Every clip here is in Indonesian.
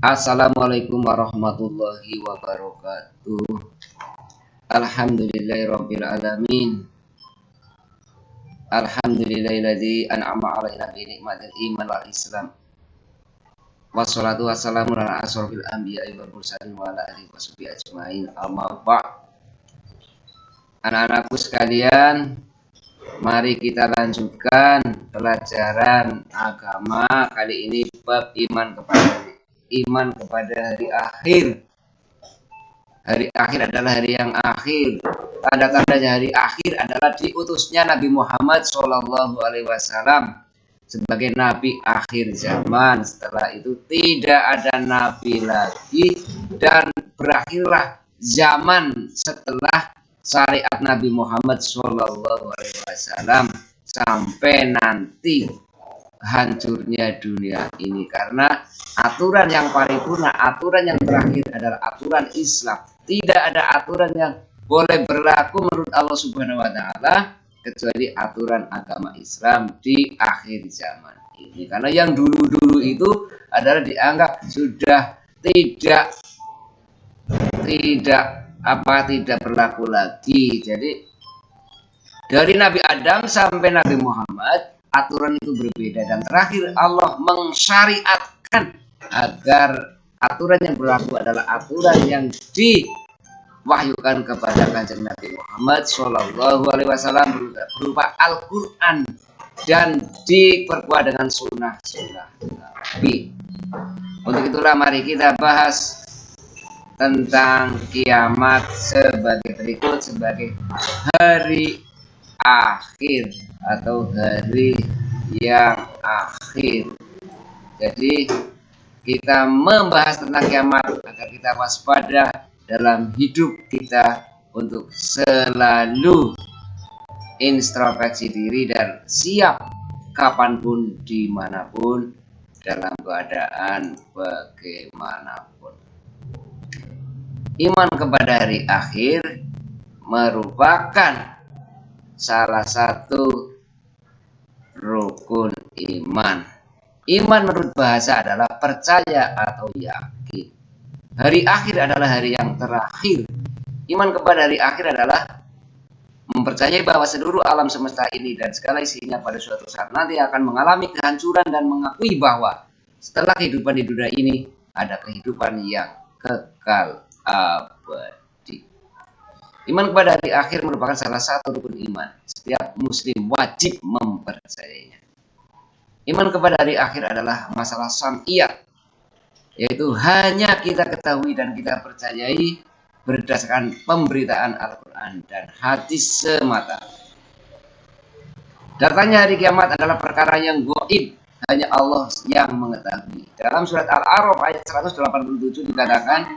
Assalamualaikum warahmatullahi wabarakatuh. Alhamdulillahirabbil alamin. Alhamdulillahilladzi an'ama 'alaina bi ni'matil iman wal islam. Wassalatu wassalamu ala asrofil anbiya'i wal mursalin wa ala alihi washabihi ajmain. Amma ba'd. Anak-anakku sekalian, mari kita lanjutkan pelajaran agama kali ini bab iman kepada hari akhir. Hari akhir adalah hari yang akhir. Tanda-tandanya hari akhir adalah diutusnya Nabi Muhammad SAW sebagai Nabi akhir zaman. Setelah itu tidak ada Nabi lagi dan berakhirlah zaman setelah syariat Nabi Muhammad SAW sampai nanti hancurnya dunia ini, karena aturan yang paripurna, aturan yang terakhir adalah aturan Islam. Tidak ada aturan yang boleh berlaku menurut Allah Subhanahu wa taala kecuali aturan agama Islam di akhir zaman ini. Karena yang dulu-dulu itu adalah dianggap sudah tidak berlaku lagi. Jadi dari Nabi Adam sampai Nabi Muhammad aturan itu berbeda, dan terakhir Allah mensyariatkan agar aturan yang berlaku adalah aturan yang diwahyukan kepada kanjeng Nabi Muhammad SAW berupa Al-Quran dan diperkuat dengan sunnah-sunnah Nabi. Untuk itulah mari kita bahas tentang kiamat sebagai berikut, sebagai hari akhir atau hari yang akhir. Jadi kita membahas tentang kiamat agar kita waspada dalam hidup kita untuk selalu introspeksi diri dan siap kapanpun, dimanapun, dalam keadaan bagaimanapun. Iman kepada hari akhir merupakan salah satu rukun iman. Iman menurut bahasa adalah percaya atau yakin. Hari akhir adalah hari yang terakhir. Iman kepada hari akhir adalah mempercayai bahwa seluruh alam semesta ini dan segala isinya pada suatu saat nanti akan mengalami kehancuran, dan mengakui bahwa setelah kehidupan di dunia ini ada kehidupan yang kekal abadi. Iman kepada hari akhir merupakan salah satu rukun iman. Setiap muslim wajib mempercayainya. Iman kepada hari akhir adalah masalah sam'iyah, yaitu hanya kita ketahui dan kita percayai berdasarkan pemberitaan Al-Quran dan hadis semata. Datangnya hari kiamat adalah perkara yang gaib, hanya Allah yang mengetahui. Dalam surat Al-A'raf ayat 187 dikatakan,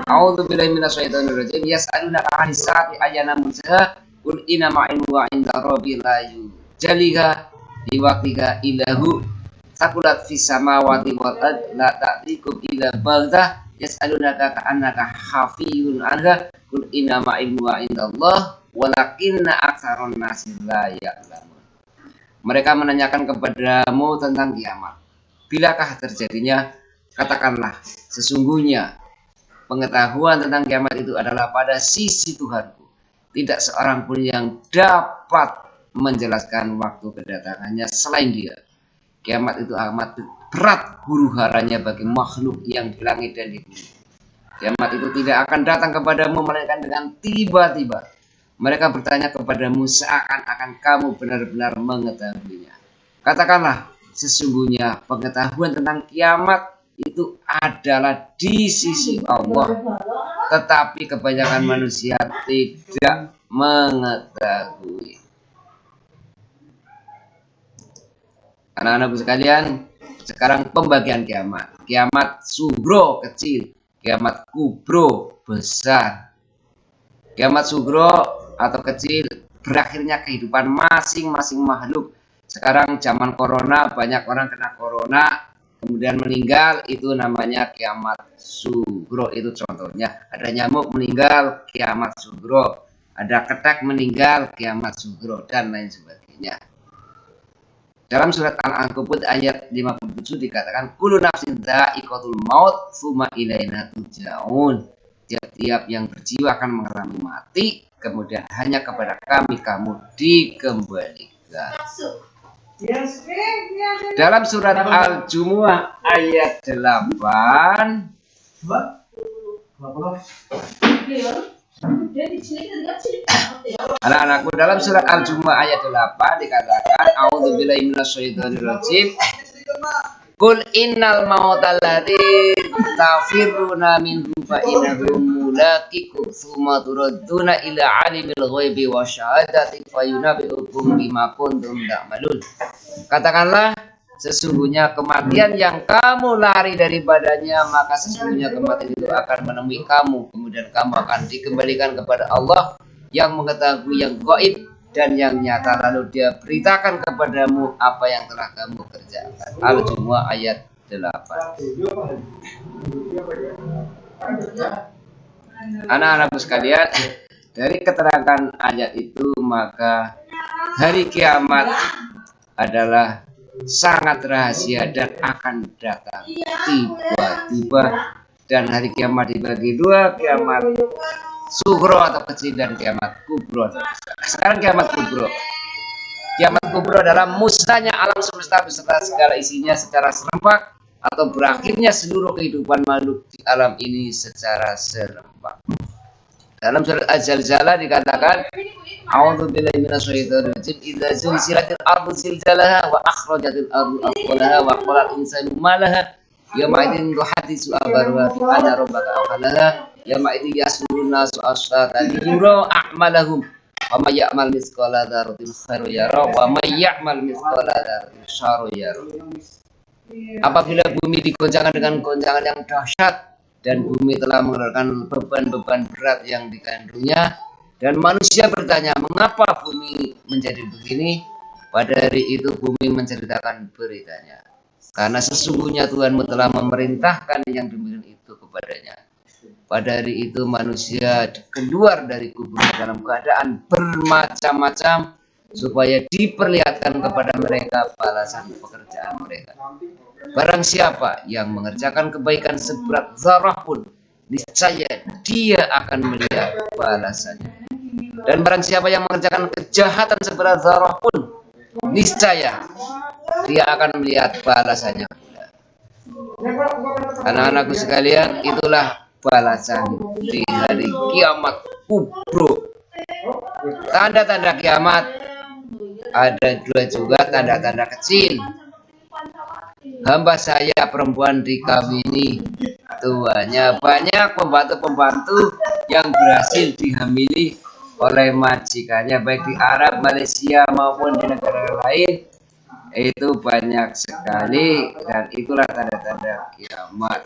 A'udzubillahi minasyaitonir rajim. Yas'alunaka 'anis saati ayyana mursaha qul innama 'ilmuha 'inda rabbil la yujaliha liwaqtiha illahu saqulat fis samawati wal ard la ta'tikum illa baghtah yas'alunaka ka'annaka hafiyun 'anha qul innama 'ilmuha 'indallah walakinna aktsaron nasi la ya'lamun. Mereka menanyakan kepadamu tentang kiamat. Bilakah terjadinya? Katakanlah, sesungguhnya pengetahuan tentang kiamat itu adalah pada sisi Tuhanku. Tidak seorang pun yang dapat menjelaskan waktu kedatangannya selain Dia. Kiamat itu amat berat huru-haranya bagi makhluk yang di langit dan di bumi. Kiamat itu tidak akan datang kepadamu melainkan dengan tiba-tiba. Mereka bertanya kepadamu seakan-akan kamu benar-benar mengetahuinya. Katakanlah, sesungguhnya pengetahuan tentang kiamat itu adalah di sisi Allah, tetapi kebanyakan manusia tidak mengetahui. Anak-anakku sekalian, sekarang pembagian kiamat. Kiamat sugro kecil, kiamat kubro besar. Kiamat sugro atau kecil berakhirnya kehidupan masing-masing makhluk. Sekarang zaman corona, banyak orang kena corona kemudian meninggal, itu namanya kiamat sugro. Itu contohnya. Ada nyamuk meninggal, kiamat sugro. Ada ketek meninggal, kiamat sugro, dan lain sebagainya. Dalam surat Al-Ankabut ayat 57 dikatakan kullu nafsin dha'iqatul maut tsumma ilaina turja'un. Tiap-tiap yang berjiwa akan mengalami mati, kemudian hanya kepada kami kamu dikembalikan. Dalam surat Al-Jumu'ah ayat 8 anak-anakku, dalam surat Al-Jumu'ah ayat 8 dikatakan a'udzubillahi minasyaitonirrajim qul innal mautal ladzi tafirruna minhu fa innahu mulaqikum tsumma turadduna ila alimil ghaibi wasyahadati fayunabbi'ukum bima kuntum ta'malun. Katakanlah, sesungguhnya kematian yang kamu lari daripadanya, maka sesungguhnya kematian itu akan menemui kamu. Kemudian kamu akan dikembalikan kepada Allah yang mengetahui yang gaib dan yang nyata. Lalu dia beritakan kepadamu apa yang telah kamu kerjakan. Al-Jumu'ah ayat 8. Anak-anakku sekalian, dari keterangan ayat itu maka hari kiamat adalah sangat rahasia dan akan datang tiba-tiba. Dan hari kiamat dibagi dua, kiamat sughra atau kecil dan kiamat kubro. Sekarang kiamat kubro. Kiamat kubro adalah musnahnya alam semesta beserta segala isinya secara serempak, atau berakhirnya seluruh kehidupan makhluk di alam ini secara serempak. Dalam surat Az-Zalzalah dikatakan a'udzubillahi minasyaitonirrajim idza zulzilatil ardu zilzalaha wa akhrajatil ardu athqalaha wa qala al-insanu ma laha yawma idzin tuhaddisu akhbaraha bi anna rabbaka awhalaha yawma idzin yasurun nasu asfatan yura a'malahum wa may ya'mal mithqala dzarratin khairan yara wa may ya'mal mithqala dzarratin syarran yara. Apabila bumi digoncangkan dengan goncangan yang dahsyat dan bumi telah mengeluarkan beban-beban berat yang dikandungnya, dan manusia bertanya mengapa bumi menjadi begini, pada hari itu bumi menceritakan beritanya, karena sesungguhnya Tuhanmu telah memerintahkan yang demikian itu kepadanya. Pada hari itu manusia keluar dari kuburnya dalam keadaan bermacam-macam, supaya diperlihatkan kepada mereka balasan pekerjaan mereka. Barang siapa yang mengerjakan kebaikan seberat zarah pun, niscaya dia akan melihat balasannya. Dan barang siapa yang mengerjakan kejahatan seberat zarah pun, niscaya dia akan melihat balasannya pula. Anak-anakku sekalian, itulah balasan di hari kiamat kubro. Tanda-tanda kiamat ada dua juga, tanda-tanda kecil. Hamba saya perempuan dikawini, tuanya banyak pembantu-pembantu yang berhasil dihamili oleh majikannya, baik di Arab, Malaysia maupun di negara lain. Itu banyak sekali, dan itulah tanda-tanda kiamat.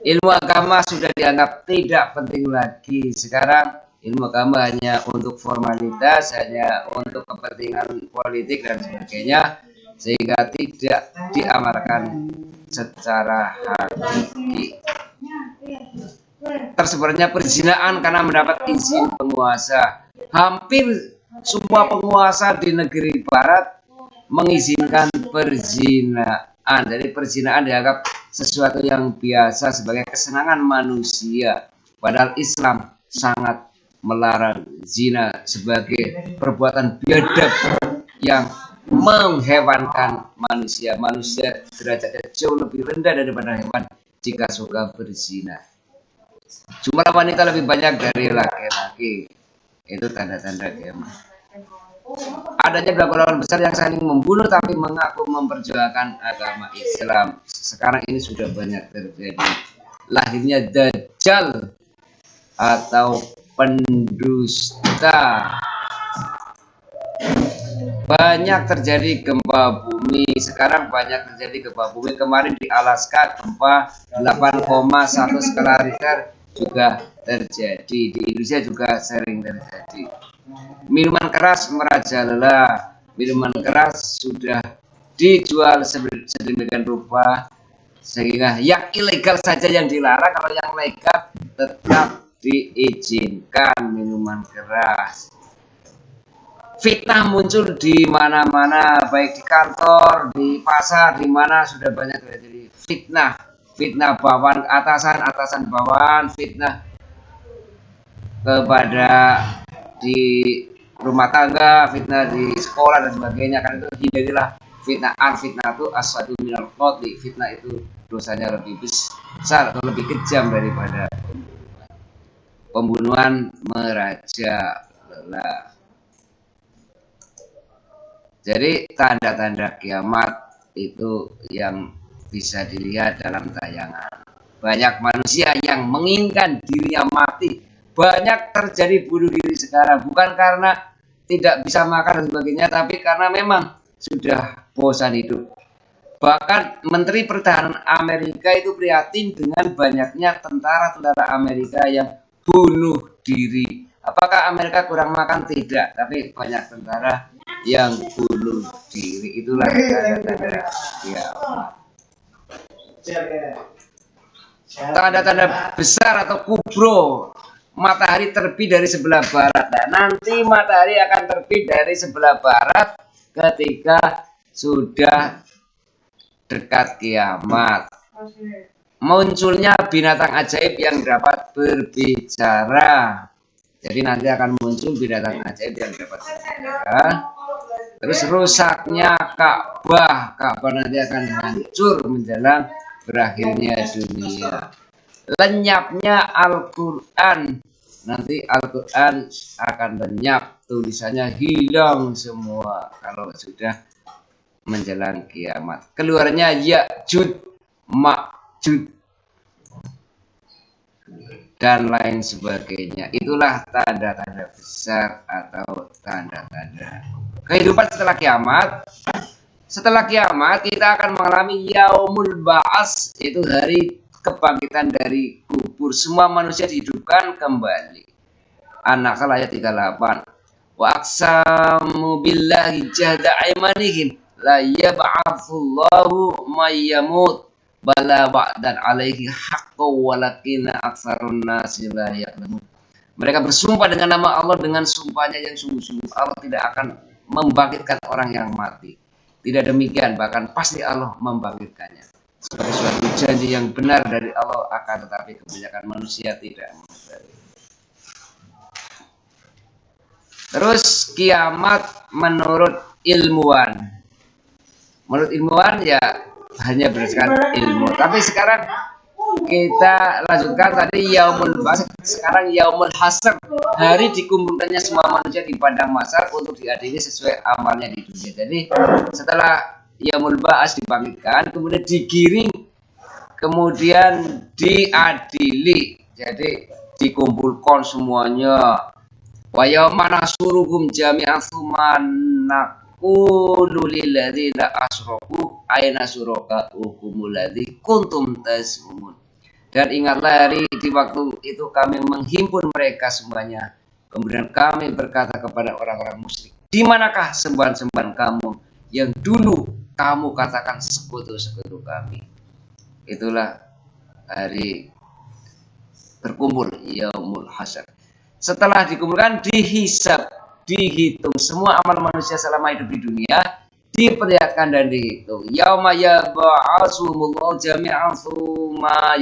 Ilmu agama sudah dianggap tidak penting lagi. Sekarang ilmu agama hanya untuk formalitas, hanya untuk kepentingan politik dan sebagainya, sehingga tidak diamalkan secara hakiki. Tersebarnya perzinahan karena mendapat izin penguasa. Hampir semua penguasa di negeri barat mengizinkan perzinahan. Jadi perzinahan dianggap sesuatu yang biasa sebagai kesenangan manusia. Padahal Islam sangat melarang zina sebagai perbuatan biadab yang menghewankan manusia. Manusia derajatnya jauh lebih rendah daripada hewan jika suka berzina. Jumlah wanita lebih banyak dari laki-laki. Itu tanda-tanda kiamat. Adanya dua golongan besar yang saling membunuh tapi mengaku memperjuangkan agama Islam. Sekarang ini sudah banyak terjadi. Lahirnya Dajjal atau pendusta. Banyak terjadi gempa bumi. Sekarang banyak terjadi gempa bumi. Kemarin di Alaska gempa 8,1 skala Richter juga terjadi. Di Indonesia juga sering terjadi. Minuman keras merajalela. Minuman keras sudah dijual sedemikian rupa sehingga yang ilegal saja yang dilarang, kalau yang legal tetap diizinkan minuman keras. fitnah muncul di mana-mana, baik di kantor, di pasar, di mana sudah banyak terjadi fitnah. Fitnah bawahan atasan, atasan bawahan, fitnah kepada di rumah tangga, fitnah di sekolah dan sebagainya. Kan itu hindarilah fitnah. Fitnah itu asadu minal qatli. Fitnah itu dosanya lebih besar atau lebih kejam daripada pembunuhan merajalela. Jadi tanda-tanda kiamat itu yang bisa dilihat dalam tayangan. Banyak manusia yang menginginkan dirinya mati. Banyak terjadi bunuh diri sekarang. Bukan karena tidak bisa makan dan sebagainya, tapi karena memang sudah bosan hidup. Bahkan Menteri Pertahanan Amerika itu prihatin dengan banyaknya tentara-tentara Amerika yang bunuh diri. Apakah Amerika kurang makan? Tidak, tapi banyak tentara yang bunuh diri. Itulah tanda-tanda kiamat. Tanda-tanda besar atau kubro, matahari terbit dari sebelah barat. Nah, nanti matahari akan terbit dari sebelah barat ketika sudah dekat kiamat. Munculnya binatang ajaib yang dapat berbicara. Jadi nanti akan muncul binatang ajaib yang dapat berbicara. Terus rusaknya Ka'bah. Ka'bah nanti akan hancur menjelang berakhirnya dunia. Lenyapnya Al-Quran. Nanti Al-Quran akan lenyap. Tulisannya hilang semua kalau sudah menjelang kiamat. Keluarnya Ya'jud, Ma'jud, dan lain sebagainya. Itulah tanda-tanda besar atau tanda-tanda kehidupan setelah kiamat. Setelah kiamat kita akan mengalami Yaumul Ba'as, yaitu hari kebangkitan dari kubur. Semua manusia dihidupkan kembali. An-Nahl ayat 38. Wa aqsamu billahi jahda aymanihim la yab'atsullahu may yamut bala wa'dan alaihi haqqan walakinna aktsarun nasi la ya'lamun. Mereka bersumpah dengan nama Allah dengan sumpahnya yang sungguh-sungguh. Allah tidak akan membangkitkan orang yang mati. Tidak demikian, bahkan pasti Allah membangkitkannya. Sebagai suatu janji yang benar dari Allah, akan tetapi kebanyakan manusia tidak mengetahui. Terus kiamat menurut ilmuwan. Menurut ilmuwan ya hanya berdasarkan ilmu. Tapi sekarang kita lanjutkan tadi Yaumul Ba'ats, sekarang Yaumul Hasyr, hari dikumpulkannya semua manusia di padang mahsyar untuk diadili sesuai amalnya di dunia. Jadi setelah Yaumul Ba'ats dibangkitkan, kemudian digiring, kemudian diadili. Jadi dikumpulkan semuanya. Wa yauma nasuruhum jami'an tsumma naqulu lil ladzina asyraku aina syurakaukum alladzi kuntum tasmun. Dan ingatlah hari di waktu itu kami menghimpun mereka semuanya. Kemudian kami berkata kepada orang-orang musyrik, di manakah sembahan-sembahan kamu yang dulu kamu katakan sekutu-sekutu kami? Itulah hari berkumpul Yaumul Hasyr. Setelah dikumpulkan, dihisab, dihitung semua amal manusia selama hidup di dunia, diperlihatkan dan dihitung. Yauma yab'atsuhumullahu jami'an tsumma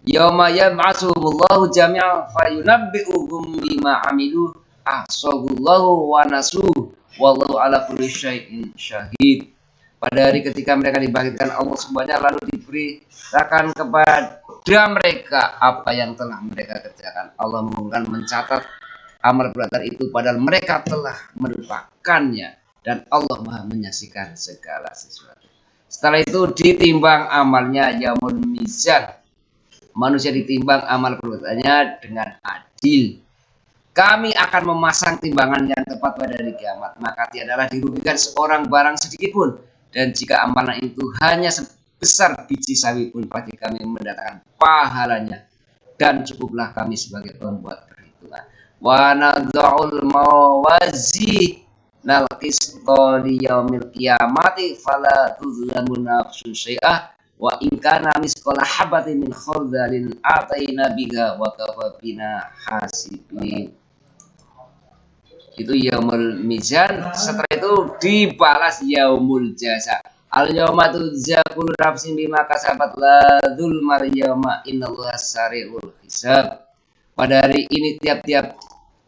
yauma yab'atsuhumullahu jami'an fayunabbi'uhum bima 'amilu ahsahullahu wa nasuhu wallahu 'ala kulli syai'in syahid. Pada hari ketika mereka dibangkitkan Allah semuanya lalu diberitakan kepada mereka apa yang telah mereka kerjakan. Allah mengumumkan mencatat amal perbuatan itu padahal mereka telah melupakannya dan Allah Maha menyaksikan segala sesuatu. Setelah itu ditimbang amalnya Yaumul Mizan. Manusia ditimbang amal perbuatannya dengan adil. Kami akan memasang timbangan yang tepat pada hari kiamat, maka tiadalah dirugikan seorang barang sedikit pun. Dan jika amalan itu hanya sebesar biji sawi pun pasti kami mendatangkan pahalanya. Dan cukuplah kami sebagai pembuat perhitungan. Wa nad'ul mawazinal qista liyaumil qiyamati fala tuzlamu nafsun syai'ah wa in kana misqala habatin min khardalin ataina biha wa kafa bina hasibin. itu yaumul mizan, setelah itu dibalas yaumul jaza. Al yauma tujza kullu nafsin bima kasabat la dzulmal yauma innallaha sari'ul hisab. Pada hari ini tiap-tiap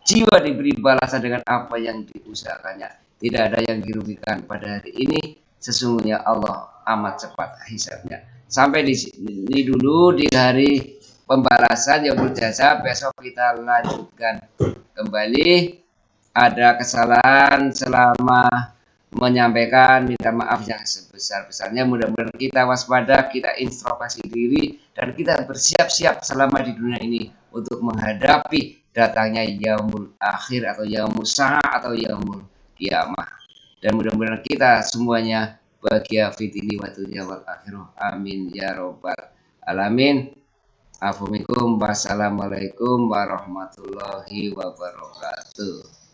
jiwa diberi balasan dengan apa yang diusahakannya. Tidak ada yang dirugikan pada hari ini. Sesungguhnya Allah amat cepat hisabnya. Sampai di sini dulu di hari pembalasan yaumul jaza. Besok kita lanjutkan kembali. Ada kesalahan selama menyampaikan, minta maaf yang sebesar-besarnya. Mudah-mudahan kita waspada, kita introspeksi diri, dan kita bersiap-siap selama di dunia ini untuk menghadapi datangnya yaumul akhir atau yaumul sa'a atau yaumul kiamah. Dan mudah-mudahan kita semuanya bahagia fitini wa dunya wal akhirah. Amin ya robbal alamin. Assalamualaikum warahmatullahi wabarakatuh.